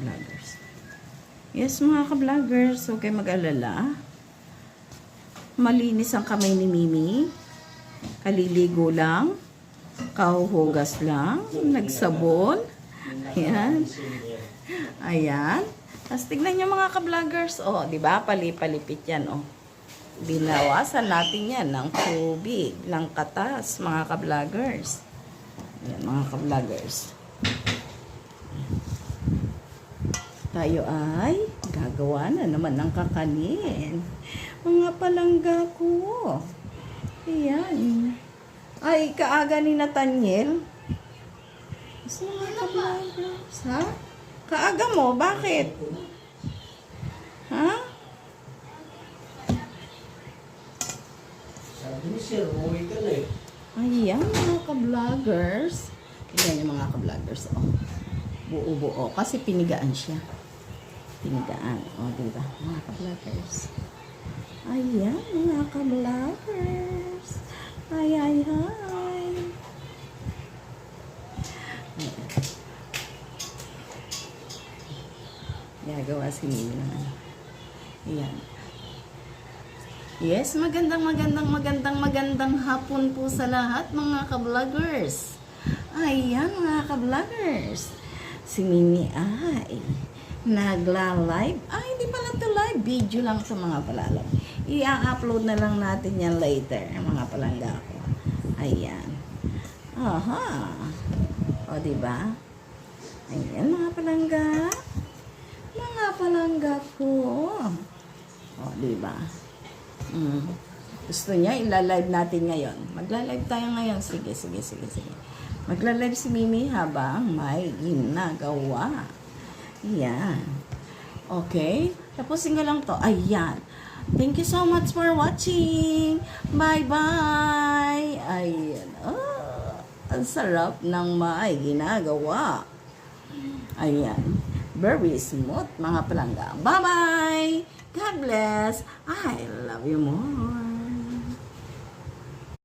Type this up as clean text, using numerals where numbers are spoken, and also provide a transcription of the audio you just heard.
ka-vloggers. Yes, mga ka-vloggers, huwag kayo mag-alala. Malinis ang kamay ni Mimi. Kaliligo lang. Kahuhugas lang. Nagsabon. Ayan. Ayan. Tapos tignan nyo mga ka-vloggers. O, diba? Palipalipit yan, o. Binawasan natin yan ng tubig, ng katas, mga ka-vloggers. Ayan, mga ka-vloggers. Tayo ay gagawa na naman ng kakanin. Mga palangga ko. Ayan. Ay, kaaga ni Nathaniel. Gusto mga ka-vloggers, ha? Kaaga mo, bakit? Ha? Sabi ni Sir, umuwi ka na eh. Ayan, mga ka-vloggers. Ayan yung mga ka-vloggers, oh. Buo-buo. Kasi pinigaan siya. Pinigaan. O, diba? Mga ka-vloggers. Ayan, mga ka-vloggers. Ay, ay, ay. Ayan. Gagawa si Mimi naman. Ayan. Yes, magandang hapon po sa lahat, mga ka-vloggers. Ayan, mga ka-vloggers. Si Mimi ay nagla-live. Ay, hindi pala ito live. Video lang sa mga palalang. I-upload na lang natin yan later, mga palangga ko. Ayan. Aha. O, diba? Ayan, mga palangga. Mga palangga ko. O, diba? Gusto niya, ilalive natin ngayon. Magla-live tayo ngayon. Sige. Magla-live si Mimi habang may ginagawa. Ayan. Okay? Tapusin ko lang to. Ayan. Thank you so much for watching. Bye-bye. Ayan. Oh, ang sarap ng may ginagawa. Ayan. Very smooth, mga palangga. Bye-bye. God bless. I love you more.